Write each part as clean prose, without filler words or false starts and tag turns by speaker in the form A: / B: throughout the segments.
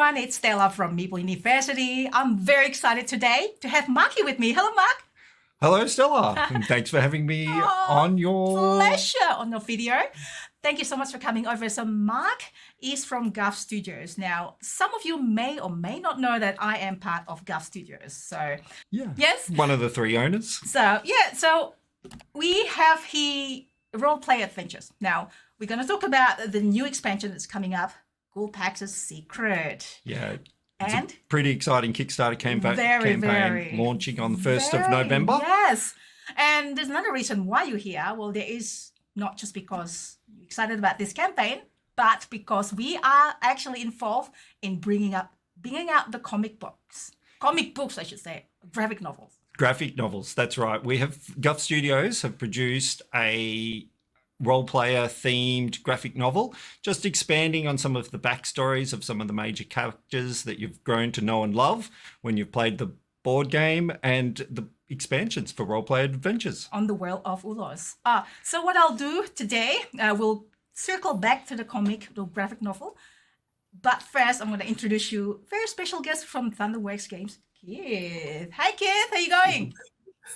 A: everyone. It's Stella from Maple University. I'm very excited today to have Marky with me. Hello, Mark.
B: Hello, Stella, and thanks for having me
A: Oh,
B: on your.
A: pleasure on the video. Thank you so much for coming over. So, Mark is from Guff Studios. Now, some of you may or may not know that I am part of Guff Studios. So,
B: Yeah,
A: yes.
B: one of the three owners.
A: So we have here role play adventures. Now, we're going to talk about the new expansion that's coming up, Gulpax's Secret.
B: Yeah, it's
A: And
B: a pretty exciting Kickstarter
A: very,
B: campaign launching on the 1st of November.
A: Yes. And there's another reason why you're here. Well, there is not just because you're excited about this campaign, but because we are actually involved in bringing out the comic books, I should say, graphic novels.
B: Graphic novels, that's right. We have Guff Studios have produced a role player themed graphic novel, just expanding on some of the backstories of some of the major characters that you've grown to know and love when you've played the board game and the expansions for role play adventures.
A: On the world of Ulos. So what I'll do today, we'll circle back to the graphic novel. But first, I'm going to introduce you very special guest from Thunderworks Games, Keith. Hi, Keith. How you going?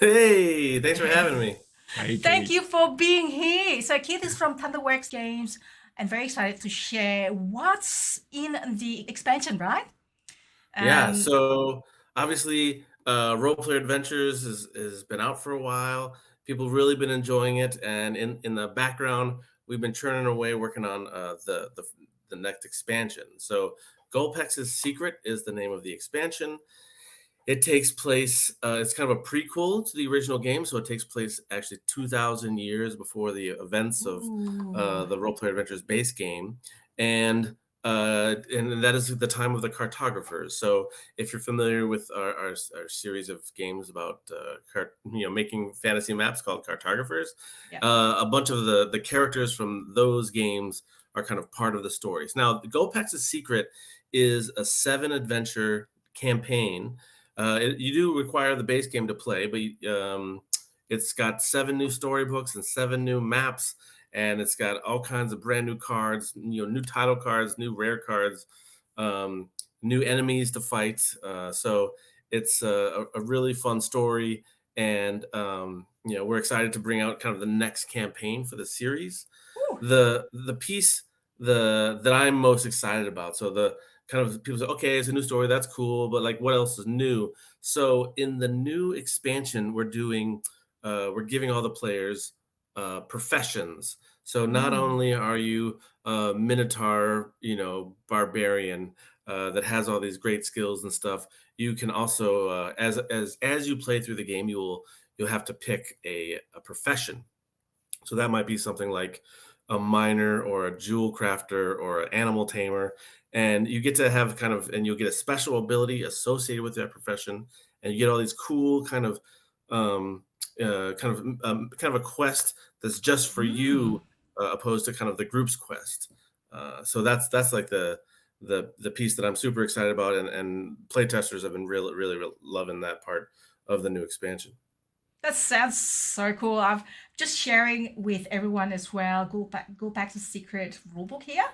C: Hey, thanks for having me.
B: Hey,
A: Thank
B: Keith.
A: you for being here. So Keith is from Thunderworks Games and very excited to share what's in the expansion, right?
C: Yeah, so obviously, Role Player Adventures has been out for a while. People really been enjoying it, and in the background, we've been churning away working on the next expansion. So, Gulpex's Secret is the name of the expansion. It takes place, it's kind of a prequel to the original game, so it takes place actually 2,000 years before the events of the Role Player Adventures base game. And that is the time of the cartographers. So if you're familiar with our series of games about making fantasy maps called cartographers,
A: Yeah.
C: a bunch of the characters from those games are kind of part of the stories. Now, the Gulpex's Secret is a 7-adventure campaign. You do require the base game to play, but it's got 7 new storybooks and 7 new maps, and it's got all kinds of brand new cards, new title cards, new rare cards, new enemies to fight. So it's a really fun story, and we're excited to bring out kind of the next campaign for the series.
A: Ooh.
C: The piece that I'm most excited about. So the kind of people say, okay, it's a new story, that's cool, but like, what else is new? So in the new expansion, we're giving all the players professions. So not only are you a Minotaur, barbarian that has all these great skills and stuff, you can also, as you play through the game, you'll have to pick a profession. So that might be something like a miner or a jewel crafter or an animal tamer, and you get to have and you'll get a special ability associated with that profession, and you get all these cool kind of a quest that's just for you, opposed to kind of the group's quest. So that's like the piece that I'm super excited about, and playtesters have been really loving that part of the new expansion.
A: That sounds so cool. I'm just sharing with everyone as well. Gulpax's Secret rulebook here.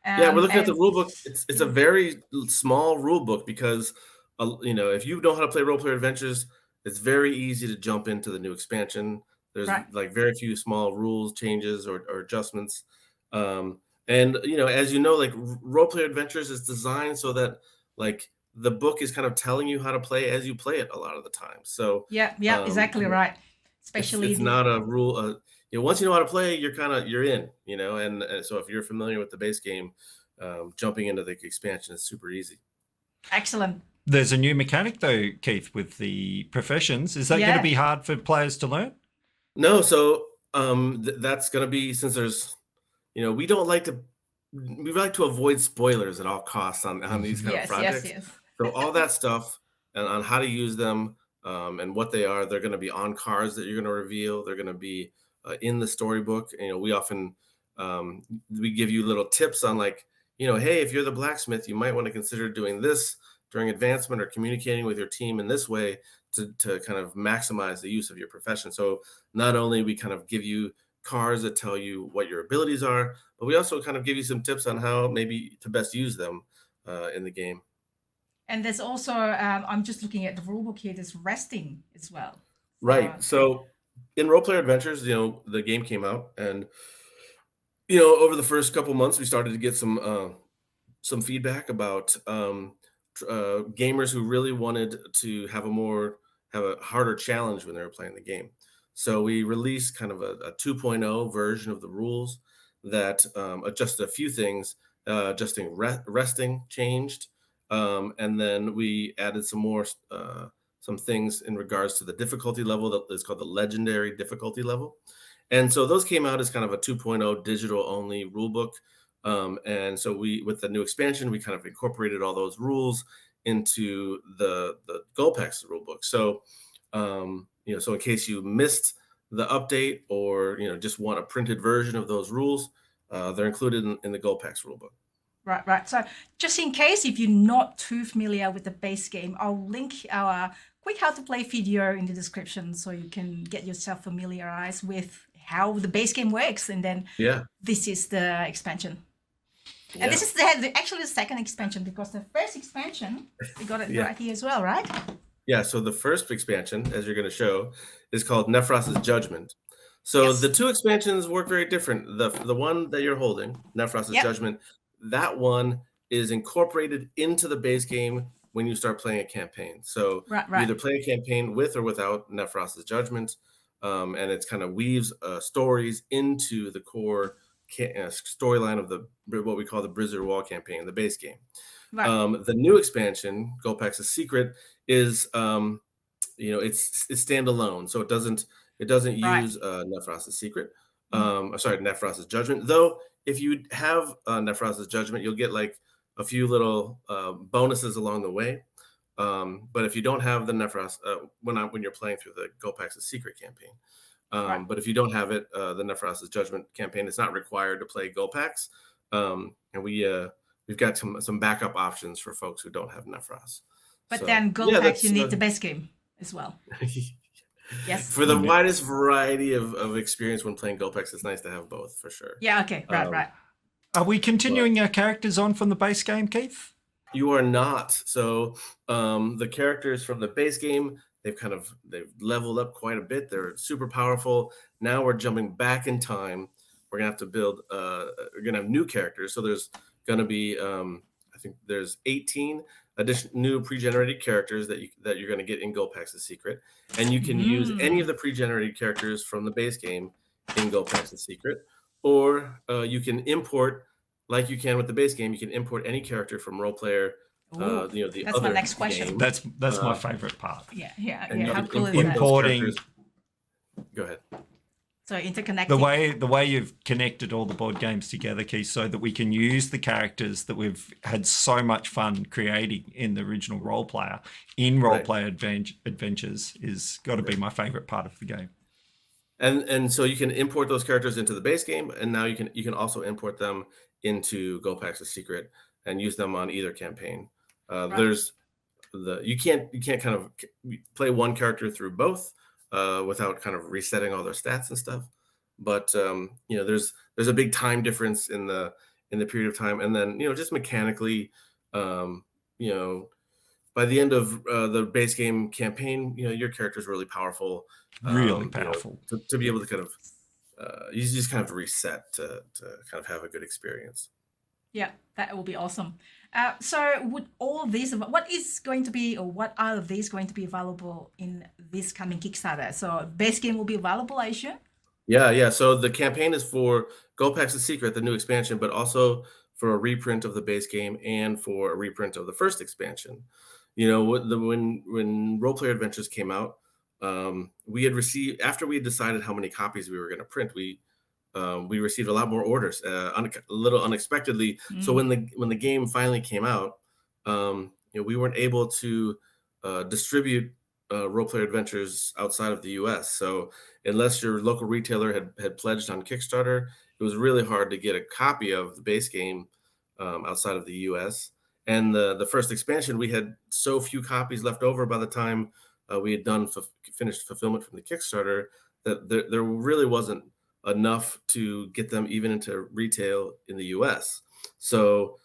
C: Yeah, we're looking at the
A: And
C: rule book. It's a very small rule book because, if you know how to play Role Player Adventures, it's very easy to jump into the new expansion. There's
A: Right.
C: like very few small rules changes or adjustments. And as you know, like Role Player Adventures is designed so that like the book is kind of telling you how to play as you play it a lot of the time. So
A: Yeah,
C: um,
A: exactly right.
C: it's
A: Especially
C: it's not a rule. Once you know how to play, you're in. And so if you're familiar with the base game, jumping into the expansion is super easy.
A: excellent.
B: There's a new mechanic though, Keith, with the professions. Is that going
A: Yeah.
B: to be hard for players to learn?
C: No, so that's gonna be, since there's, we don't like to we like to avoid spoilers at all costs on these kind of
A: Yes,
C: projects.
A: yes.
C: So all that stuff and on how to use them, and what they are, they're going to be on cards that you're going to reveal. They're going to be in the storybook. We often we give you little tips on, like, hey, if you're the blacksmith, you might want to consider doing this during advancement or communicating with your team in this way to kind of maximize the use of your profession. So not only we kind of give you cards that tell you what your abilities are, but we also kind of give you some tips on how maybe to best use them in the game.
A: And there's also, I'm just looking at the rulebook here, there's resting as well.
C: Right. So in Role Player Adventures, the game came out, and over the first couple months, we started to get some feedback about gamers who really wanted to have a harder challenge when they were playing the game. So we released kind of a 2.0 version of the rules that adjusted a few things. Resting changed, and then we added some things in regards to the difficulty level that is called the legendary difficulty level. And so those came out as kind of a 2.0 digital only rulebook. And so with the new expansion, we kind of incorporated all those rules into the GoPax rulebook. So, so in case you missed the update or, just want a printed version of those rules, they're included in the GoPax rulebook.
A: Right. So just in case, if you're not too familiar with the base game, I'll link our quick how to play video in the description so you can get yourself familiarized with how the base game works. And then this is the expansion. Yeah. And this is actually the second expansion, because the first expansion, we got it right here as well, right?
C: Yeah, so the first expansion, as you're going to show, is called Nephros' Judgment. So the two expansions work very different. The one that you're holding, Nephros' Judgment, that one is incorporated into the base game when you start playing a campaign. So you either play a campaign with or without Nephros' Judgment, and it's kind of weaves stories into the core storyline of what we call the Blizzard Wall campaign, the base game. The new expansion, GoPax' Secret, is it's standalone, so it doesn't use Nephros' Secret. Nephros' Judgment. Though if you have Nephros' Judgment, you'll get like a few little bonuses along the way. But if you don't have the Nephros, when you're playing through the GoPax' Secret campaign, but if you don't have it, the Nephros' Judgment campaign, it's not required to play GoPax. And we've got some backup options for folks who don't have Nephros.
A: But then GoPax, you need the base game as well. Yes.
C: For the widest variety of experience when playing GoPax, it's nice to have both, for sure.
A: Yeah, okay. Right.
B: Are we continuing our characters on from the base game, Keith?
C: You are not. So the characters from the base game, they've leveled up quite a bit. They're super powerful. Now we're jumping back in time. We're gonna have to build. We're gonna have new characters. So there's gonna be, I think there's 18 new pre-generated characters that you're gonna get in GoPax' Secret, and you can use any of the pre-generated characters from the base game in GoPax' Secret, or you can import, like you can with the base game. You can import any character from Role Player.
A: That's my next question.
C: Game.
B: That's my favorite part.
A: Yeah.
C: How
A: cool is
B: importing.
C: Go ahead.
A: So interconnecting.
B: The way you've connected all the board games together, Keith, so that we can use the characters that we've had so much fun creating in the original Role Player in Role Player Adventures is got to be my favorite part of the game.
C: And so you can import those characters into the base game, and now you can also import them into GoPax' Secret and use them on either campaign. There's you can't kind of play one character through both without kind of resetting all their stats and stuff. But there's a big time difference in the period of time, and then just mechanically, by the end of the base game campaign, your character is really powerful.
B: Really powerful.
C: To be able to kind of you just kind of reset to kind of have a good experience.
A: Yeah, that will be awesome. So would all of these, what is going to be, or what are of these going to be available in this coming Kickstarter? So base game will be available, I assume?
C: Yeah. So the campaign is for GoPax' Secret, the new expansion, but also for a reprint of the base game and for a reprint of the first expansion. When Role Player Adventures came out, we had received, after we had decided how many copies we were going to print, we received a lot more orders, a little unexpectedly. So when the game finally came out, we weren't able to distribute Role Player Adventures outside of the U.S. So unless your local retailer had pledged on Kickstarter, it was really hard to get a copy of the base game outside of the U.S. And the first expansion, we had so few copies left over by the time we had finished fulfillment from the Kickstarter that there really wasn't enough to get them even into retail in the U.S. So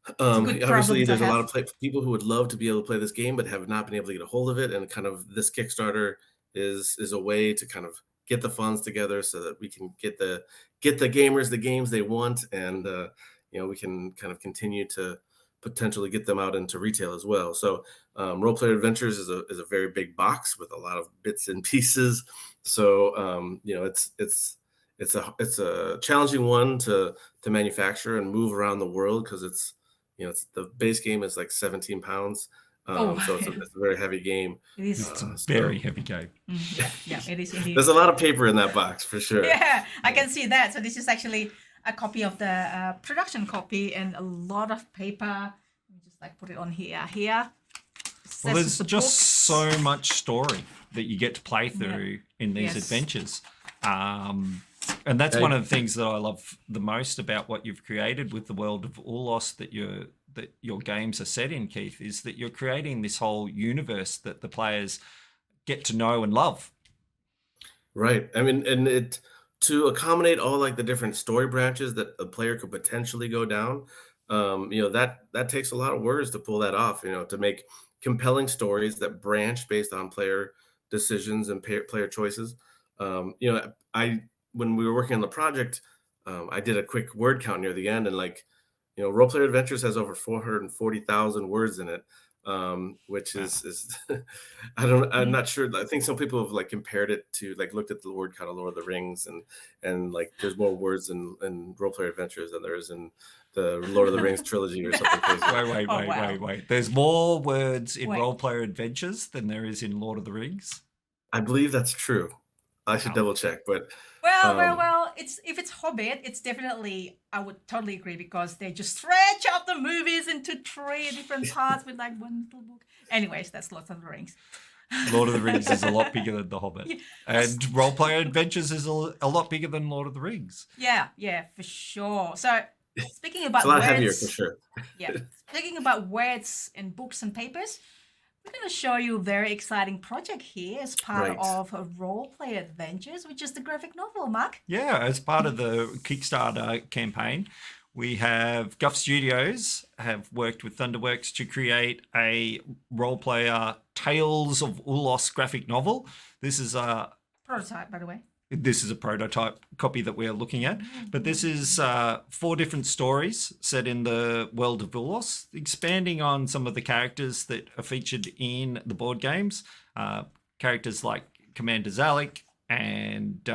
A: It's a good problem
C: Obviously,
A: to
C: there's a lot
A: have.
C: of people who would love to be able to play this game, but have not been able to get a hold of it. And kind of this Kickstarter is a way to kind of get the funds together so that we can get the gamers the games they want, and we can kind of continue to potentially get them out into retail as well. So Role Player Adventures is a very big box with a lot of bits and pieces. So it's a challenging one to manufacture and move around the world, because it's the base game is like 17 pounds.
A: Oh,
C: So it's a very heavy game.
A: it is.
B: It's a very heavy game.
A: Yeah, it is indeed.
C: There's a lot of paper in that box for sure.
A: Yeah, I can see that. So this is actually a copy of the production copy and a lot of paper. Let me just like put it on here. Here.
B: Well, there's
A: the
B: just
A: books.
B: so much story that you get to play through in these
A: Yes.
B: adventures. And that's one of the things that I love the most about what you've created with the world of Ulos that your games are set in, Keith, is that you're creating this whole universe that the players get to know and love.
C: Right. I mean, and to accommodate all like the different story branches that a player could potentially go down, that takes a lot of words to pull that off. To make compelling stories that branch based on player decisions and player choices. When we were working on the project, I did a quick word count near the end, and Role Player Adventures has over 440,000 words in it, which is I'm not sure. I think some people have like compared it to looked at the word count of Lord of the Rings, and like there's more words in Role Player Adventures than there is in the Lord of the Rings trilogy or something crazy.
B: Wait. There's more words in
A: Wait.
B: Role Player Adventures than there is in Lord of the Rings.
C: I believe that's true. I should double check, but
A: Well, if it's Hobbit, it's definitely, I would totally agree, because they just stretch out the movies into 3 different parts with like one little book. Anyways, that's Lord of the Rings.
B: Lord of the Rings is a lot bigger than The Hobbit.
A: Yeah.
B: And Role Player Adventures is a lot bigger than Lord of the Rings.
A: Yeah, for sure. So speaking about
C: it's a lot
A: words,
C: heavier for sure.
A: yeah, speaking about words and books and papers, we're going to show you a very exciting project here as part
C: Right.
A: of a Role Play Adventures, which is the graphic novel, Mark.
B: Yeah, as part of the Kickstarter campaign, we have Guff Studios have worked with Thunderworks to create a role player Tales of Ulos graphic novel. This is a
A: Prototype, by the way.
B: prototype copy that we're looking at, but this is 4 different stories set in the world of Ulos, expanding on some of the characters that are featured in the board games. Characters like Commander Zalek and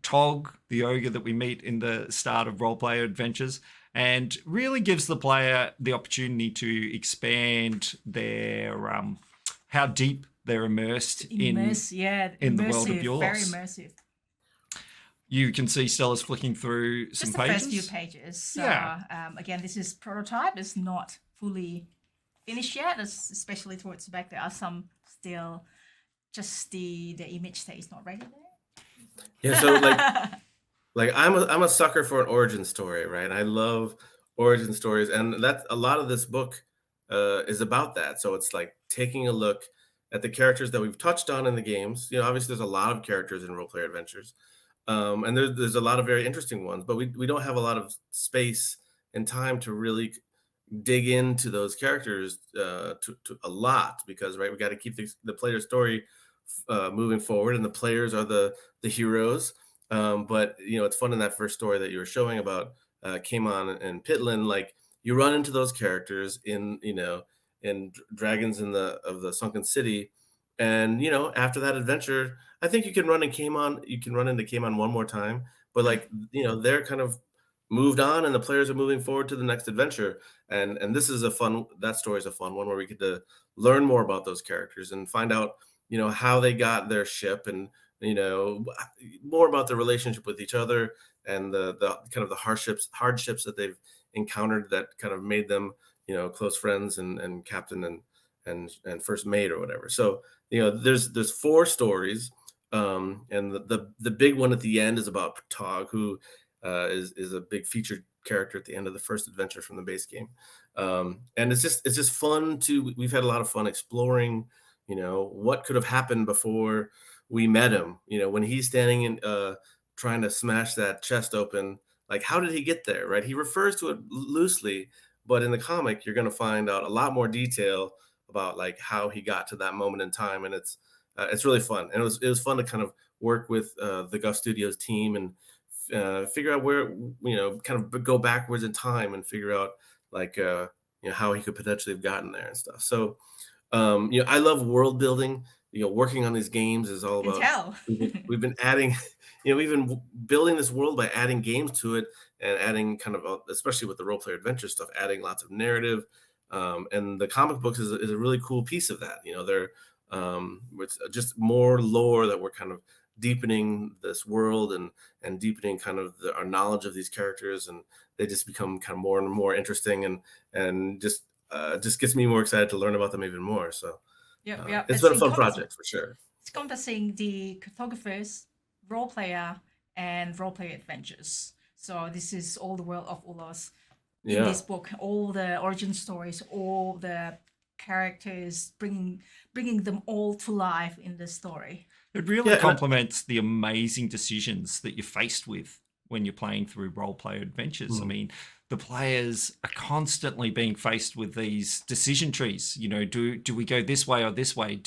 B: Tog, the ogre that we meet in the start of Role Player Adventures, and really gives the player the opportunity to expand their how deep they're immersed in the world of
A: immersive, very
B: Ulos.
A: immersive.
B: You can see Stella's flicking through
A: Just
B: some
A: the
B: pages.
A: first few pages. So,
B: Yeah.
A: again, this is prototype. It's not fully finished yet, especially towards the back. There are some still, just the image that is not ready there.
C: Yeah, so like I'm a sucker for an origin story, right? I love origin stories, and that's a lot of this book is about that. So it's like taking a look at the characters that we've touched on in the games. Obviously there's a lot of characters in Role Player Adventures, and there's a lot of very interesting ones, but we don't have a lot of space and time to really dig into those characters to a lot, because we got to keep the player story moving forward, and the players are the heroes. But it's fun in that first story that you were showing about Kaimon and Pitlin. Like, you run into those characters in Dragons of the Sunken City, and after that adventure, I think you can run into Kaimon one more time, but they're kind of moved on, and the players are moving forward to the next adventure. And that story is a fun one, where we get to learn more about those characters and find out how they got their ship, and more about their relationship with each other, and the kind of the hardships that they've encountered that kind of made them close friends and captain and first mate or whatever. So there's 4 stories, and the big one at the end is about Tog, who is a big featured character at the end of the first adventure from the base game. And it's just fun we've had a lot of fun exploring what could have happened before we met him, when he's standing in trying to smash that chest open. Like, how did he get there, right? He refers to it loosely, but in the comic, you're going to find out a lot more detail about like how he got to that moment in time, and it's really fun. And it was fun to kind of work with the Guff Studios team and figure out where kind of go backwards in time and figure out like how he could potentially have gotten there and stuff. So I love world building. Working on these games is all
A: Can
C: about.
A: tell.
C: We've been adding, we've been building this world by adding games to it and adding kind of, especially with the role player adventure stuff, adding lots of narrative. And the comic books is a really cool piece of that. They're it's just more lore that we're kind of deepening this world and deepening kind of our knowledge of these characters, and they just become kind of more and more interesting and just gets me more excited to learn about them even more. So
A: Yeah.
C: it's been a fun project for sure.
A: It's encompassing the cartographers, role player, and role player adventures. So this is all the world of Ulos in
C: Yeah.
A: this book, all the origin stories, all the characters, bringing them all to life in the story.
B: It really
C: Yeah,
B: complements the amazing decisions that you're faced with when you're playing through role player adventures. I mean, the players are constantly being faced with these decision trees. Do we go this way or this way?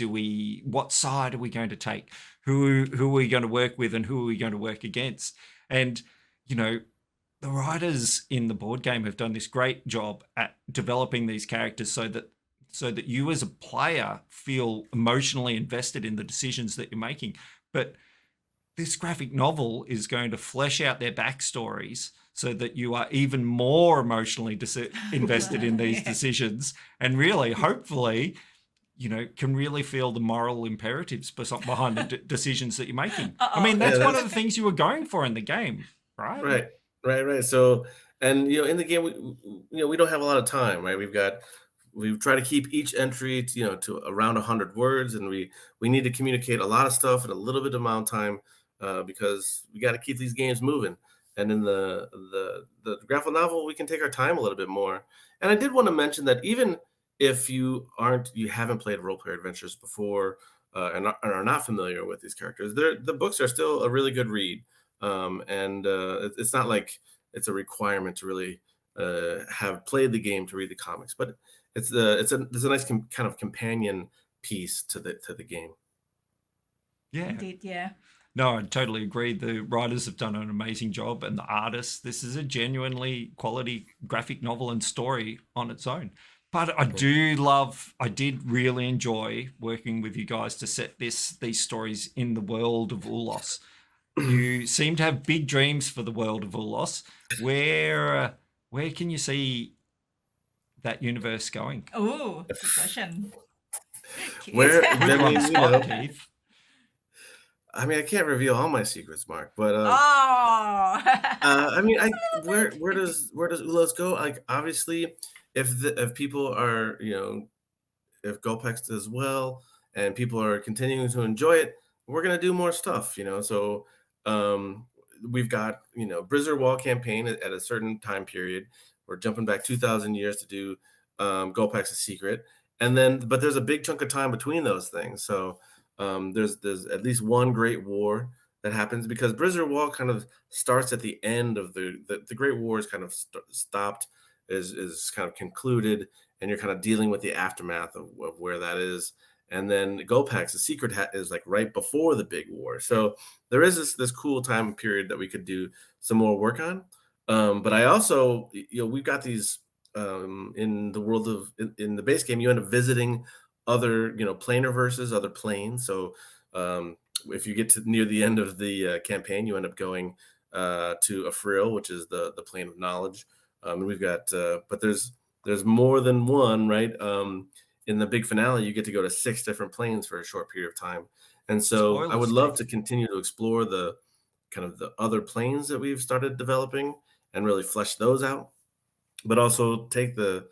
B: What side are we going to take? Who are we going to work with and who are we going to work against? And, the writers in the board game have done this great job at developing these characters so that you as a player feel emotionally invested in the decisions that you're making. But this graphic novel is going to flesh out their backstories so that you are even more emotionally invested in these decisions and really, hopefully, can really feel the moral imperatives behind the decisions that you're making. I mean, that's
C: Yeah,
B: one of the things you were going for in the game, right?
C: Right. So, and in the game, we don't have a lot of time, right? We've tried to keep each entry to around 100 words, and we need to communicate a lot of stuff in a little bit amount of time because we got to keep these games moving. And in the graphic novel, we can take our time a little bit more. And I did want to mention that even if you haven't played role player adventures before and are not familiar with these characters, the books are still a really good read. And it's not like it's a requirement to really have played the game to read the comics, but there's a nice kind of companion piece to the game.
B: Yeah.
A: Indeed, yeah.
B: No, I totally agree. The writers have done an amazing job, and the artists. This is a genuinely quality graphic novel and story on its own. But I did really enjoy working with you guys to set these stories in the world of Ulos. You seem to have big dreams for the world of Ulos. Where can you see that universe going?
A: Oh, good question.
C: Where
B: Put you on the spot, Keith.
C: I mean, I can't reveal all my secrets, Mark, but
A: Oh.
C: I mean, where does Ulos go? Like, obviously, if people are if GoPex does well and people are continuing to enjoy it, we're gonna do more stuff. So we've got Blizzard Wall campaign at a certain time period. We're jumping back 2,000 years to do GoPex a secret, and then but there's a big chunk of time between those things. So there's at least one great war that happens because Blizzard Wall kind of starts at the end of the Great War is kind of stopped, is kind of concluded, and you're kind of dealing with the aftermath of where that is. And then GoPex, the secret is like right before the big war. So there is this cool time period that we could do some more work on. But I also, we've got these in the world of in the base game, you end up visiting other planar verses, other planes. So if you get to near the end of the campaign, you end up going to Afriel, which is the plane of knowledge. And we've got but there's more than one, right? In the big finale, you get to go to 6 different planes for a short period of time. And so
B: Spoilers,
C: I would love to continue to explore the kind of the other planes that we've started developing and really flesh those out, but also take the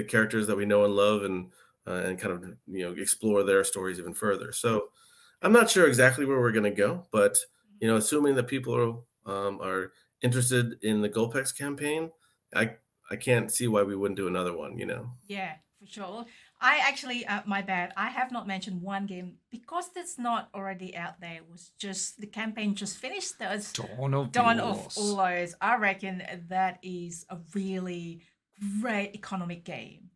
C: characters that we know and love and kind of explore their stories even further. So I'm not sure exactly where we're going to go, but assuming that people are interested in the GoPex campaign, I can't see why we wouldn't do another one.
A: Yeah, for sure. I actually, my bad. I have not mentioned one game because it's not already out there. It was just the campaign just finished. That was
B: Dawn of
A: Dawn of
B: Ulos.
A: Ulos. I reckon that is a really great economic game.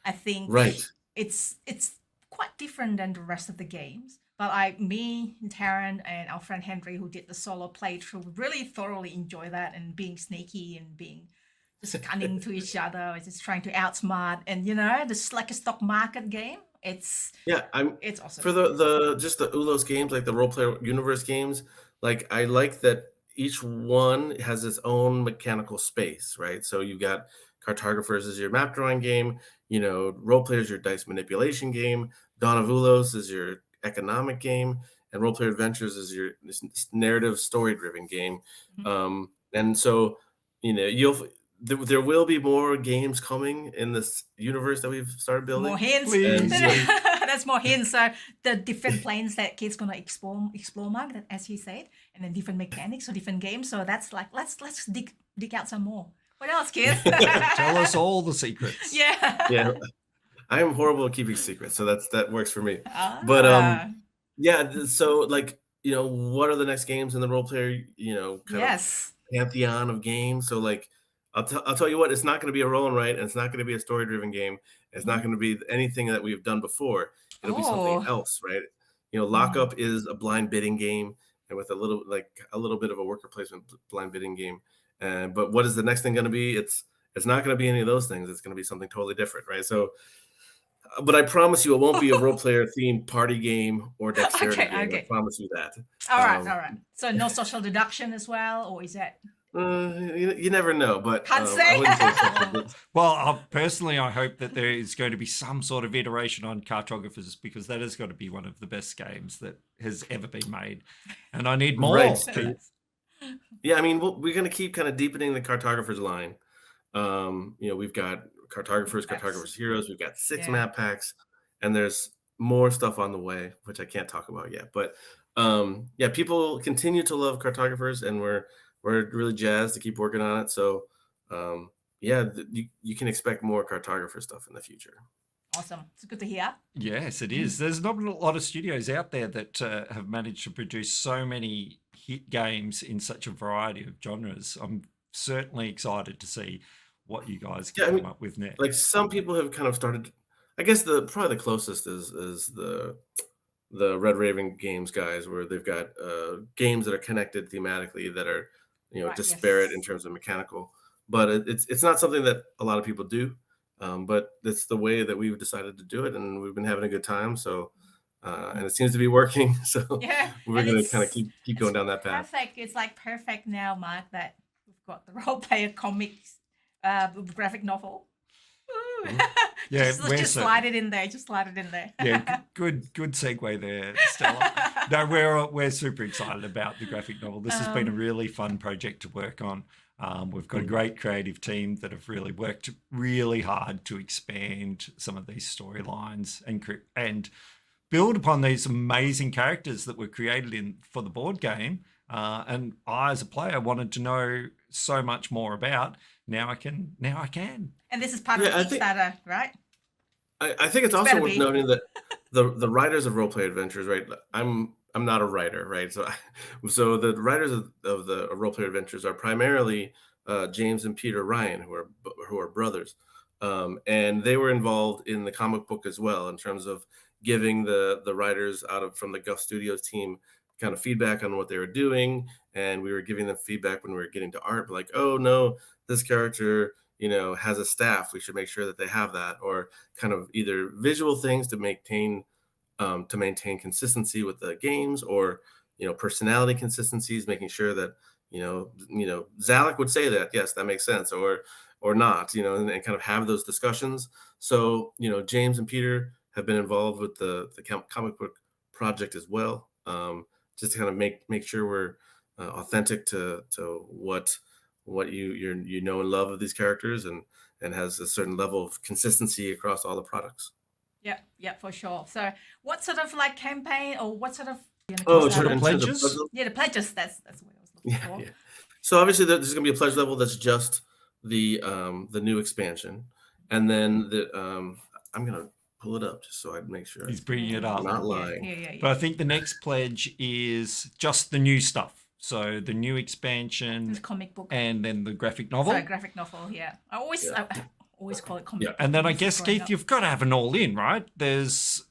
A: I think
C: Right.
A: it's quite different than the rest of the games. But me, Taryn, and our friend Henry, who did the solo playthrough, really thoroughly enjoy that and being sneaky and being just cunning to each other, and just trying to outsmart. And just like a stock market game.
C: Yeah, I'm
A: It's awesome.
C: for the just the Ulos games, like the role player universe games. Like I like that each one has its own mechanical space, right? So you've got cartographers is your map drawing game, role players your dice manipulation game, Dawn of Ulos is your economic game, and role player adventures is your narrative story driven game. And so there will be more games coming in this universe that we've started building.
A: More hints.
B: Please.
A: That's more hints. So the different planes that kids gonna explore, Mark, as he said, and then different mechanics or different games. So that's like let's dig out some more. What else, kids?
B: Tell us all the secrets.
A: Yeah.
C: Yeah, I am horrible at keeping secrets, so that works for me. But so like what are the next games in the role player kind
A: yes.
C: of pantheon of games? So like I'll tell you what, it's not going to be a roll and write, and it's not going to be a story driven game. It's not going to be anything that we've done before. It'll be something else, right? Lockup is a blind bidding game, and with a little bit of a worker placement blind bidding game. But what is the next thing going to be? It's not going to be any of those things. It's going to be something totally different, right? So, but I promise you, it won't be a role player themed party game or dexterity game.
A: Okay.
C: I promise you that.
A: All right. So no social deduction as well, or is that?
C: You never know, but
A: Can't say.
C: I wouldn't say social.
B: Well, personally, I hope that there is going to be some sort of iteration on Cartographers, because that has got to be one of the best games that has ever been made, and I need more.
C: Right. Yeah, I mean, we're going to keep kind of deepening the Cartographers line. We've got Cartographers Heroes, we've got 6 map packs, and there's more stuff on the way, which I can't talk about yet. But people continue to love Cartographers, and we're really jazzed to keep working on it. So you can expect more Cartographer stuff in the future.
A: Awesome. It's good to hear.
B: Yes, it is. There's not a lot of studios out there that have managed to produce so many hit games in such a variety of genres. I'm certainly excited to see what you guys can come up with next.
C: Like some people have kind of started, I guess probably the closest is the Red Raven Games guys, where they've got games that are connected thematically that are disparate in terms of mechanical, but it's not something that a lot of people do. But it's the way that we've decided to do it, and we've been having a good time. So, and it seems to be working. So we're going to kind of keep going down that path.
A: Perfect. It's like perfect now, Mark, that we've got the role player comics, graphic novel.
B: Yeah,
A: just slide it in there.
B: Yeah, good segue there, Stella. No, we're super excited about the graphic novel. This has been a really fun project to work on. We've got a great creative team that have really worked really hard to expand some of these storylines and build upon these amazing characters that were created for the board game. And I, as a player, wanted to know so much more about. Now I can.
A: And this is part of Kickstarter, right?
C: I think it's also worth noting that the writers of Role Play Adventures, right? I'm not a writer, right? So the writers of the Role Play Adventures are primarily James and Peter Ryan, who are brothers, and they were involved in the comic book as well in terms of giving the writers from the Guff Studios team kind of feedback on what they were doing, and we were giving them feedback when we were getting to art, like, oh no, this character has a staff, we should make sure that they have that, or kind of either visual things to maintain consistency with the games, or personality consistencies, making sure that Zalek would say that yes, that makes sense, or not, and kind of have those discussions. So James and Peter have been involved with the comic book project as well, just to kind of make sure we're authentic to what you know and love of these characters, and has a certain level of consistency across all the products.
A: Yeah, for sure. So what sort of like campaign, or what sort of
B: pledges?
A: The pledges, that's what I was looking for.
C: Yeah. So obviously there's going to be a pledge level that's just the new expansion, and then I'm going to pull it up just so I make sure
B: he's bringing it up.
C: I'm not lying.
A: Yeah.
B: But I think the next pledge is just the new stuff. So the new expansion,
A: the comic book,
B: and then the graphic novel.
A: Sorry, graphic novel. Yeah, I always always call it
C: Yeah.
A: comic.
B: And then I
A: books
B: guess,
A: growing
B: Keith,
A: up.
B: you've got to have an all-in, right? There's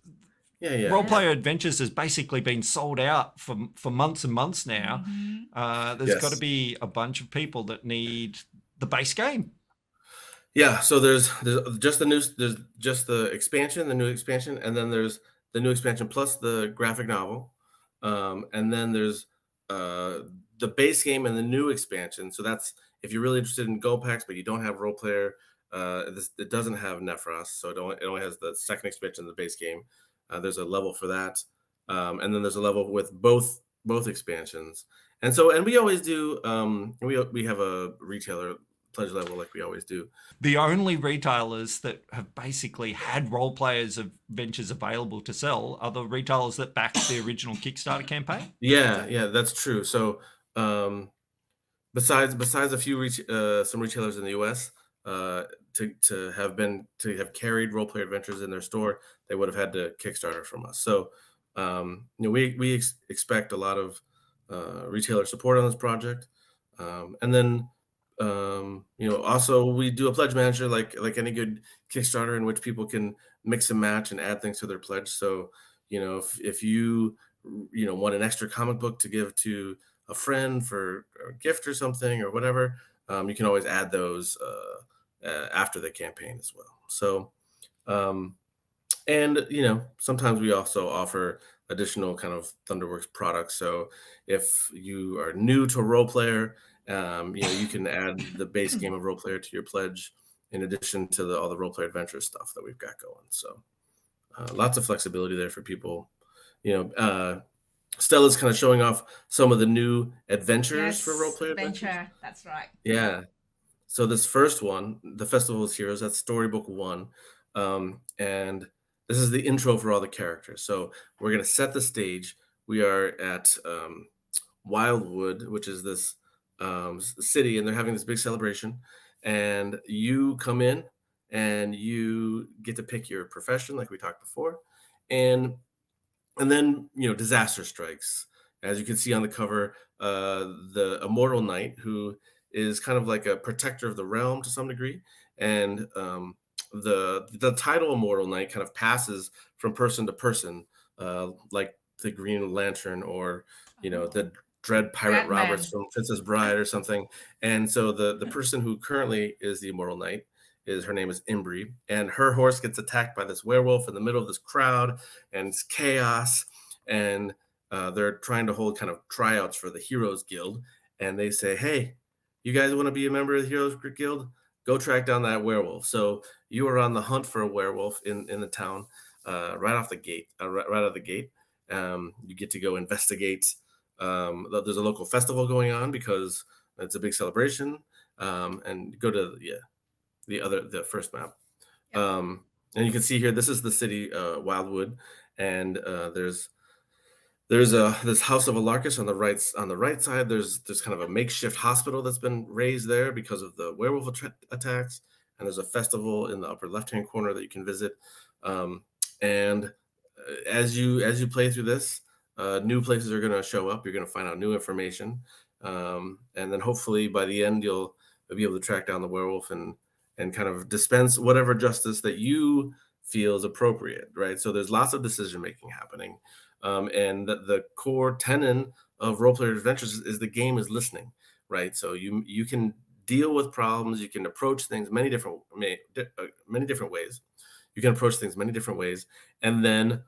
C: Yeah.
B: Role Player Adventures has basically been sold out for months and months now. There's got to
C: Yes.
B: be a bunch of people that need the base game.
C: Yeah, so there's just the expansion, the new expansion, and then there's the new expansion plus the graphic novel, and then there's uh, the base game and the new expansion. So that's if you're really interested in Gold Packs, but you don't have Role Player. It doesn't have Nephros, so it only has the second expansion of the base game. There's a level for that, and then there's a level with both expansions. And we always do. We have a retailer pledge level like we always do.
B: The only retailers that have basically had Role Players Adventures available to sell are the retailers that backed the original Kickstarter campaign.
C: Yeah, that's true. So, besides a few some retailers in the U.S. To have carried Role Player Adventures in their store, they would have had to Kickstarter from us. So, we expect a lot of retailer support on this project, and then also we do a pledge manager like any good Kickstarter in which people can mix and match and add things to their pledge. So, if you want an extra comic book to give to a friend for a gift or something or whatever, you can always add those after the campaign as well. So, and sometimes we also offer additional kind of Thunderworks products. So if you are new to Role Player, you can add the base game of Role Player to your pledge in addition to all the Role Player Adventure stuff that we've got going. So lots of flexibility there for people. Stella's kind of showing off some of the new adventures for Role Player Adventures.
A: That's right.
C: Yeah. So this first one, the Festival of Heroes, that's Storybook 1. And this is the intro for all the characters. So we're going to set the stage. We are at Wildwood, which is this city, and they're having this big celebration. And you come in and you get to pick your profession, like we talked before. And then, disaster strikes. As you can see on the cover, the Immortal Knight, who is kind of like a protector of the realm to some degree. And the title Immortal Knight kind of passes from person to person, like the Green Lantern or, the Dread Pirate
A: Batman.
C: Roberts from Princess Bride or something. And so the person who currently is the Immortal Knight, her name is Imbri, and her horse gets attacked by this werewolf in the middle of this crowd, and it's chaos. And they're trying to hold kind of tryouts for the Heroes Guild, and they say, "Hey, you guys want to be a member of the Heroes Guild? Go track down that werewolf." So you are on the hunt for a werewolf in the town, right off the gate, right out of the gate. You get to go investigate. There's a local festival going on because it's a big celebration, and go to the first map. And you can see here, this is the city, Wildwood, and there's this House of Alarcus on the right side. There's kind of a makeshift hospital that's been raised there because of the werewolf attacks, and there's a festival in the upper left-hand corner that you can visit. And as you play through this, new places are going to show up. You're going to find out new information, and then hopefully by the end you'll be able to track down the werewolf and kind of dispense whatever justice that you feel is appropriate, right? So there's lots of decision making happening, and the core tenet of Role Player Adventures is the game is listening, right? So you can deal with problems, you can approach things many different ways. You can approach things many different ways, and then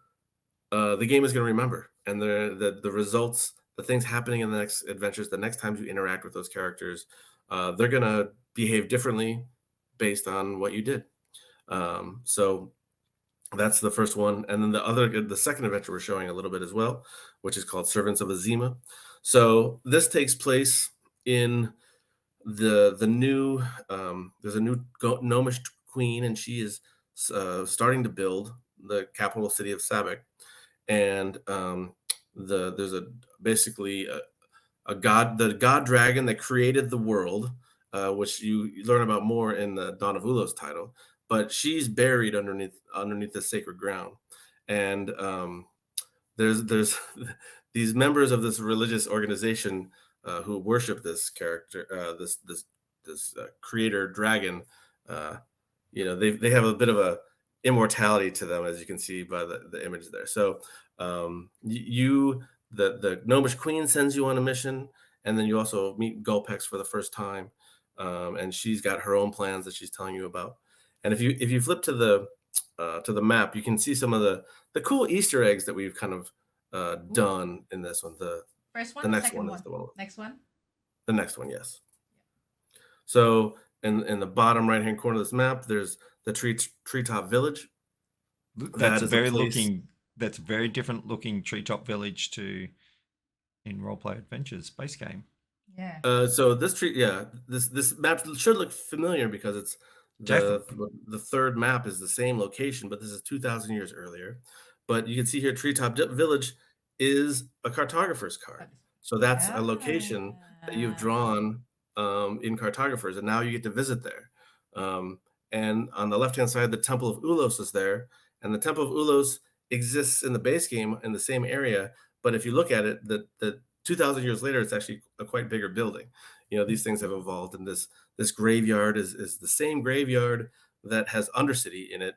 C: the game is going to remember, and the results, the things happening in the next adventures, the next time you interact with those characters, they're going to behave differently based on what you did. So that's the first one. And then the second adventure we're showing a little bit as well, which is called Servants of Azima. So this takes place in the new, there's a new gnomish queen, and she is starting to build the capital city of Sabak. And there's basically the god dragon that created the world, which you learn about more in the Dawn of Ulos title, but she's buried underneath the sacred ground. And there's these members of this religious organization who worship this character, this creator dragon, they have a bit of a immortality to them, as you can see by the image there. So the Gnomish Queen sends you on a mission, and then you also meet Gulpex for the first time, and she's got her own plans that she's telling you about. And if you flip to the map, you can see some of the cool Easter eggs that we've kind of done in this one.
A: First one,
C: The next
A: second
C: one is the one.
A: Next one.
C: The next one, yes. So in the bottom right hand corner of this map, there's the treetop village.
B: That's
C: That is a
B: very
C: place-
B: that's a very different looking treetop village to in Roleplay Adventures base game.
A: Yeah.
C: So this map should look familiar because it's the third map is the same location, but this is 2,000 years earlier. But you can see here, Treetop Village is a cartographer's card. So that's a location that you've drawn in cartographers, and now you get to visit there. And on the left-hand side, the Temple of Ulos is there, and the Temple of Ulos exists in the base game in the same area. But if you look at it, the 2,000 years later, it's actually a quite bigger building. These things have evolved, and this graveyard is the same graveyard that has Undercity in it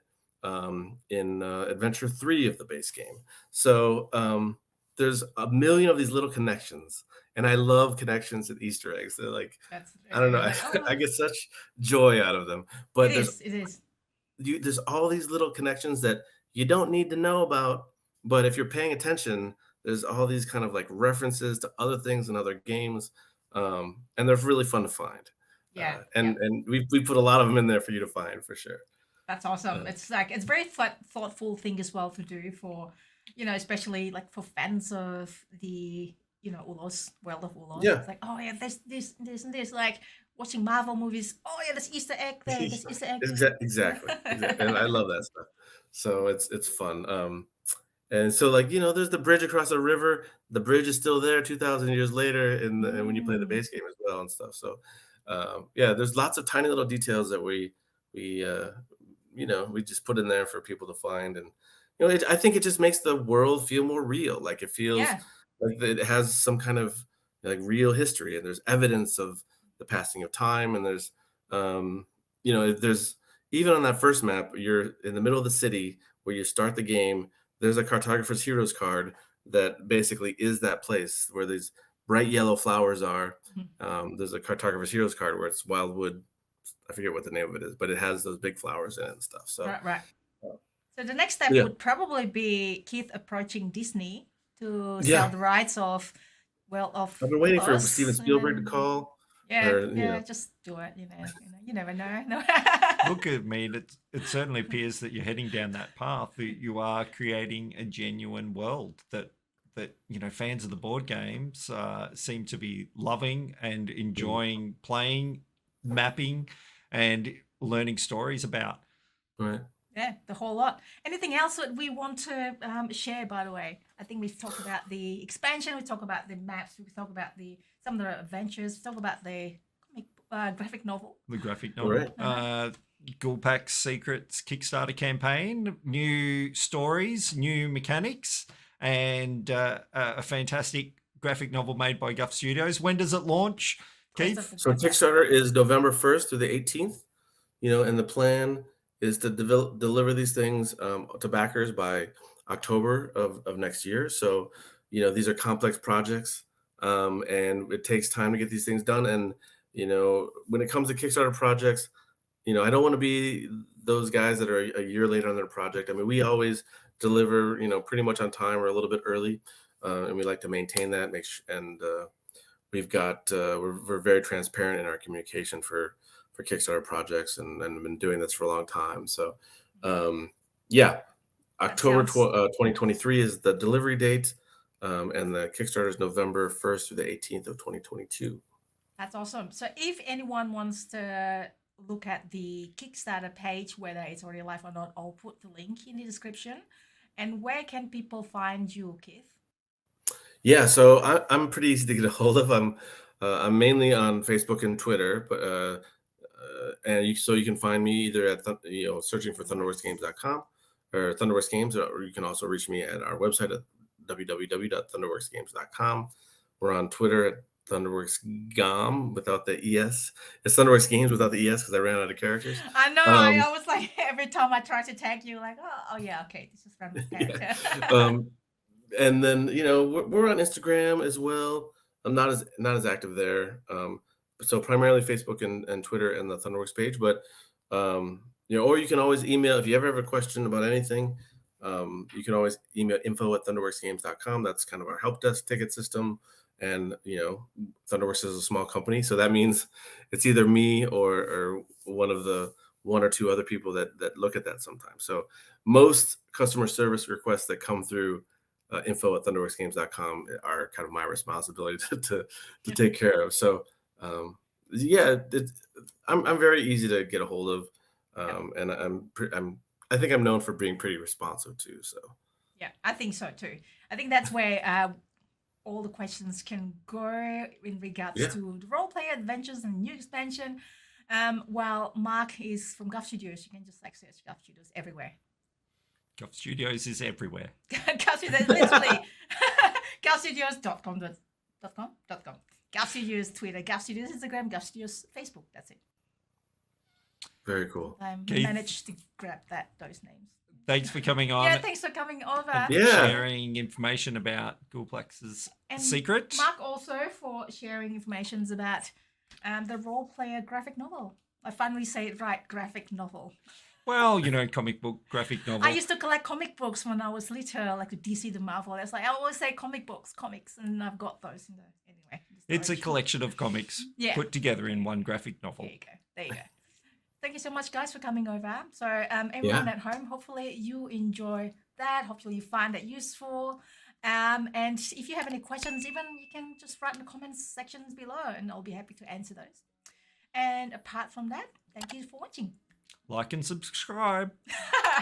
C: in Adventure 3 of the base game. So there's a million of these little connections, and I love connections and Easter eggs. They're like, I don't know, I get such joy out of them. But
A: it is.
C: There's all these little connections that you don't need to know about, but if you're paying attention, there's all these kind of like references to other things in other games, and they're really fun to find.
A: Yeah.
C: And we put a lot of them in there for you to find for sure.
A: That's awesome. It's very thoughtful thing as well to do for, especially like for fans of the, Ulos, World of Ulos.
C: Yeah.
A: It's like, oh yeah, there's this and this, like watching Marvel movies. Oh yeah, there's Easter egg there. There's Easter egg.
C: Exactly. And I love that stuff. So it's fun. And so there's the bridge across the river. The bridge is still there 2,000 years later, and when you play the base game as well and stuff. So there's lots of tiny little details that we just put in there for people to find, and I think it just makes the world feel more real. Like it feels like it has some kind of like real history, and there's evidence of the passing of time, and there's there's even on that first map, you're in the middle of the city where you start the game. There's a Cartographer's Heroes card that basically is that place where these bright yellow flowers are. There's a Cartographer's Heroes card where it's Wildwood. I forget what the name of it is, but it has those big flowers in it and stuff. So
A: right. So the next step would probably be Keith approaching Disney to sell the rights of
C: I've been waiting for Steven Spielberg to call.
A: Just do it. You never know.
B: Look at me. It certainly appears that you're heading down that path. That you are creating a genuine world that fans of the board games seem to be loving and enjoying playing, mapping, and learning stories about.
C: Right.
A: Yeah, the whole lot. Anything else that we want to share, by the way? I think we've talked about the expansion, we talked about the maps, we talked about some of the adventures, we talked about the graphic novel.
B: The graphic novel.
C: Right.
B: Gulpak's Secrets Kickstarter campaign, new stories, new mechanics, and a fantastic graphic novel made by Guff Studios. When does it launch, Keith?
C: So Kickstarter is November 1st through the 18th, and the plan is to deliver these things to backers by October of next year. So, these are complex projects, and it takes time to get these things done. And, when it comes to Kickstarter projects, I don't want to be those guys that are a year late on their project. I mean, we always deliver, pretty much on time or a little bit early, and we like to maintain that. We've got we're very transparent in our communication for Kickstarter projects, and been doing this for a long time. So October 2023 is the delivery date, and the Kickstarter is November 1st through the 18th of 2022.
A: That's awesome. So if anyone wants to look at the Kickstarter page, whether it's already live or not, I'll put the link in the description. And where can people find you, Keith?
C: Yeah, so I'm pretty easy to get a hold of. I'm mainly on Facebook and Twitter, but so you can find me either at searching for thunderworksgames.com or Thunderworks Games, or you can also reach me at our website at www.thunderworksgames.com. We're on Twitter Thunderworks GOM without the ES. It's Thunderworks Games without the ES because I ran out of characters.
A: I know.
C: Um,
A: I was like, every time I try to tag you, like, oh yeah, okay, this is random character.
C: um, and then we're on Instagram as well. I'm not as active there. So primarily Facebook and Twitter and the Thunderworks page, but or you can always email if you ever have a question about anything. You can always email info@thunderworksgames.com. That's kind of our help desk ticket system. And Thunderworks is a small company, so that means it's either me or one of the one or two other people that look at that sometimes. So most customer service requests that come through info@thunderworksgames.com are kind of my responsibility to take care of. So yeah, I'm very easy to get a hold of, and I think I'm known for being pretty responsive too. So
A: Yeah, I think so too. I think that's where all the questions can go in regards
C: Yeah.
A: to the role play adventures and new expansion. While Mark is from Guff Studios, you can just like search Guff Studios everywhere.
B: Guff Studios is everywhere.
A: Guff Studios, literally. GuffStudios.com. Guff Studios Twitter, Guff Studios Instagram, Guff Studios Facebook. That's it.
C: very cool.
B: Keith?
A: Managed to grab those names.
B: Thanks for coming on.
A: Yeah, thanks for coming over.
B: and
C: Yeah.
B: sharing information about Ghoulplex's
A: And
B: secret.
A: Mark also for sharing information about the role player graphic novel. I finally say it right, graphic novel.
B: Well, comic book, graphic novel.
A: I used to collect comic books when I was little, like the DC, the Marvel. It's like I always say comic books, comics, and I've got those in the anyway.
B: It's a collection of comics
A: Yeah.
B: put together in one graphic novel.
A: There you go. Thank you so much, guys, for coming over. So, everyone at home, hopefully you enjoy that. Hopefully you find that useful. And if you have any questions, even you can just write in the comments sections below, and I'll be happy to answer those. And apart from that, thank you for watching.
B: Like and subscribe.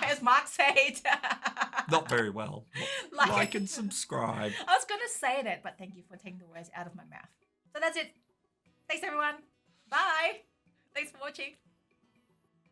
A: As Mark said.
B: Not very well. Like and subscribe.
A: I was going to say that, but thank you for taking the words out of my mouth. So that's it. Thanks, everyone. Bye. Thanks for watching.